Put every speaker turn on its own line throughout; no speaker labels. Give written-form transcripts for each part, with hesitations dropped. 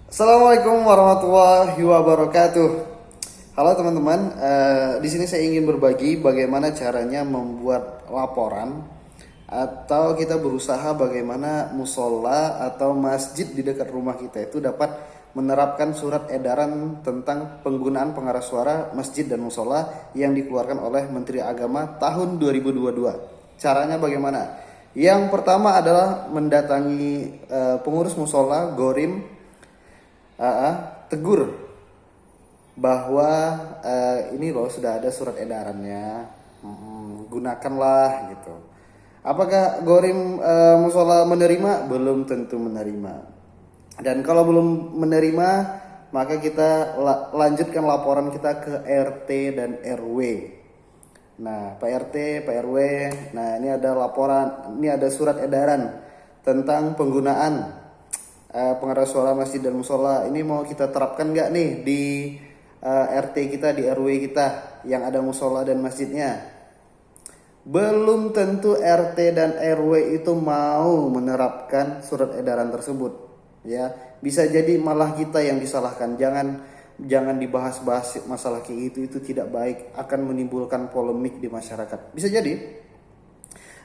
Assalamualaikum warahmatullahi wabarakatuh. Halo teman-teman, di sini saya ingin berbagi bagaimana caranya membuat laporan atau kita berusaha bagaimana musola atau masjid di dekat rumah kita itu dapat menerapkan surat edaran tentang penggunaan pengeras suara masjid dan musola yang dikeluarkan oleh Menteri Agama tahun 2022. Caranya bagaimana? Yang pertama adalah mendatangi pengurus musola, Gorim, tegur bahwa ini loh sudah ada surat edarannya, gunakanlah gitu. Apakah Gorim musola menerima? Belum tentu menerima. Dan kalau belum menerima, maka kita lanjutkan laporan kita ke RT dan RW. Nah, Pak RT, Pak RW, nah ini ada laporan, ini ada surat edaran tentang penggunaan pengeras suara masjid dan musola. Ini mau kita terapkan nggak nih di RT kita, di RW kita yang ada musola dan masjidnya? Belum tentu RT dan RW itu mau menerapkan surat edaran tersebut. Ya, bisa jadi malah kita yang disalahkan. Jangan dibahas-bahas masalah kayak gitu, itu tidak baik, akan menimbulkan polemik di masyarakat. Bisa jadi.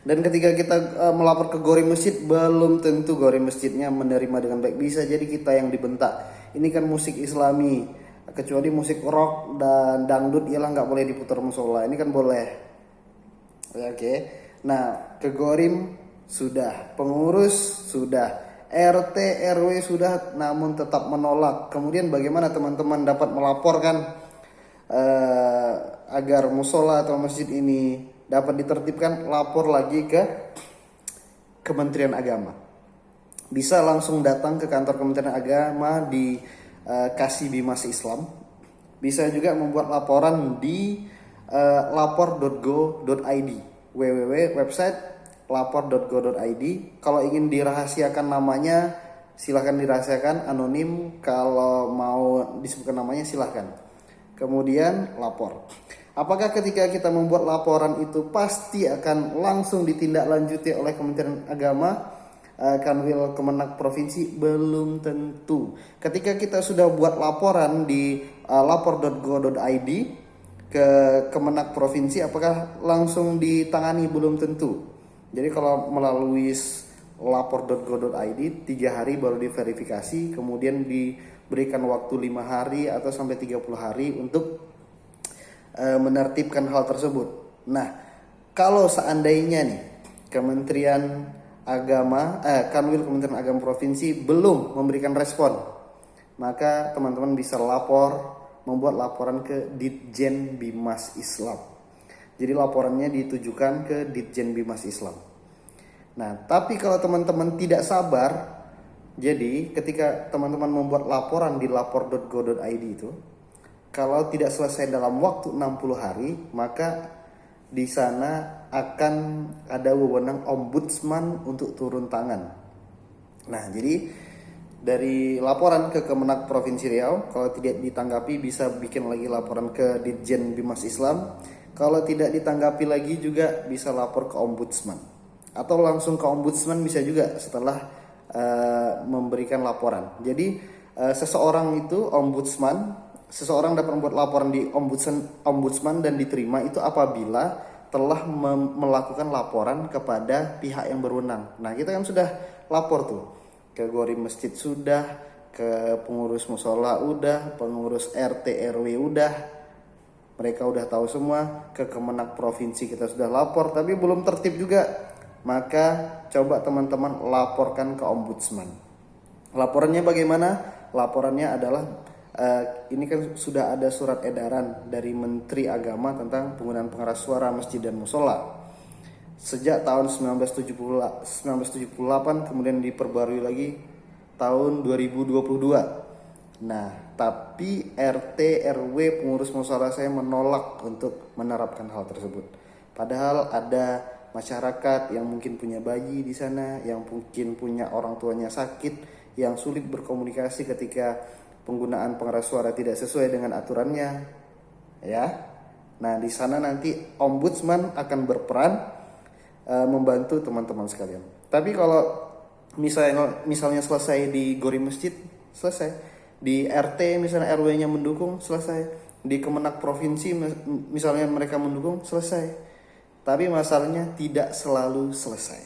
Dan ketika kita melapor ke Gori Masjid, belum tentu Gori Masjidnya menerima dengan baik. Bisa jadi kita yang dibentak. Ini kan musik Islami, kecuali musik rock dan dangdut ialah nggak boleh diputar musola. Ini kan boleh. Ya, oke. Nah, ke Gorim sudah, pengurus sudah, RT RW sudah, namun tetap menolak. Kemudian bagaimana teman-teman dapat melaporkan agar musola atau masjid ini dapat ditertibkan? Lapor lagi ke Kementerian Agama. Bisa langsung datang ke kantor Kementerian Agama di Kasih Bimas Islam. Bisa juga membuat laporan di lapor.go.id, website lapor.go.id. Kalau ingin dirahasiakan namanya, silahkan dirahasiakan, anonim. Kalau mau disebutkan namanya silahkan. Kemudian lapor. Apakah ketika kita membuat laporan itu pasti akan langsung ditindaklanjuti oleh Kementerian Agama, Kanwil Kemenak Provinsi? Belum tentu. Ketika kita sudah buat laporan di lapor.go.id ke Kemenak Provinsi, apakah langsung ditangani? Belum tentu. Jadi kalau melalui lapor.go.id 3 hari baru diverifikasi, kemudian diberikan waktu 5 hari atau sampai 30 hari untuk menertibkan hal tersebut. Nah, kalau seandainya nih Kementerian Agama, Kanwil Kementerian Agama Provinsi belum memberikan respon, maka teman-teman bisa membuat laporan ke Ditjen Bimas Islam. Jadi laporannya ditujukan ke Ditjen Bimas Islam. Nah, tapi kalau teman-teman tidak sabar, jadi ketika teman-teman membuat laporan di lapor.go.id itu, kalau tidak selesai dalam waktu 60 hari, maka di sana akan ada wewenang ombudsman untuk turun tangan. Nah, jadi dari laporan ke Kemenak Provinsi Riau, kalau tidak ditanggapi bisa bikin lagi laporan ke Ditjen Bimas Islam. Kalau tidak ditanggapi lagi juga bisa lapor ke ombudsman. Atau langsung ke ombudsman bisa juga setelah memberikan laporan. Jadi seseorang dapat membuat laporan di ombudsman dan diterima itu apabila telah melakukan laporan kepada pihak yang berwenang. Nah, kita kan sudah lapor tuh ke Gori Masjid sudah, ke pengurus musola udah, pengurus RT RW udah, mereka udah tahu semua. Ke Kemenak Provinsi kita sudah lapor, tapi belum tertib juga. Maka coba teman-teman laporkan ke ombudsman. Laporannya bagaimana? Laporannya adalah ini kan sudah ada surat edaran dari Menteri Agama tentang penggunaan pengeras suara masjid dan musola sejak tahun 1978, kemudian diperbarui lagi tahun 2022. Nah, tapi RT RW pengurus musola saya menolak untuk menerapkan hal tersebut. Padahal ada masyarakat yang mungkin punya bayi di sana, yang mungkin punya orang tuanya sakit, yang sulit berkomunikasi ketika penggunaan pengeras suara tidak sesuai dengan aturannya, ya. Nah, di sana nanti ombudsman akan berperan membantu teman-teman sekalian. Tapi kalau misalnya selesai di Gori Masjid, selesai. Di RT misalnya RW-nya mendukung, selesai. Di Kemenak provinsi misalnya mereka mendukung, selesai. Tapi masalahnya tidak selalu selesai.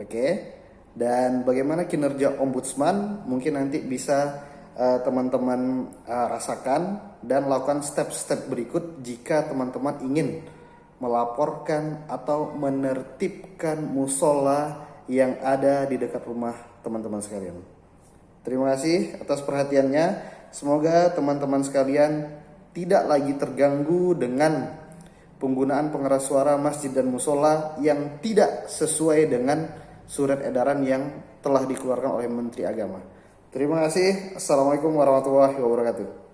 Oke. Dan bagaimana kinerja ombudsman mungkin nanti bisa teman-teman rasakan dan lakukan step-step berikut jika teman-teman ingin melaporkan atau menertibkan musola yang ada di dekat rumah teman-teman sekalian. Terima kasih atas perhatiannya. Semoga teman-teman sekalian tidak lagi terganggu dengan penggunaan pengeras suara masjid dan musola yang tidak sesuai dengan surat edaran yang telah dikeluarkan oleh Menteri Agama. Terima kasih. Assalamualaikum warahmatullahi wabarakatuh.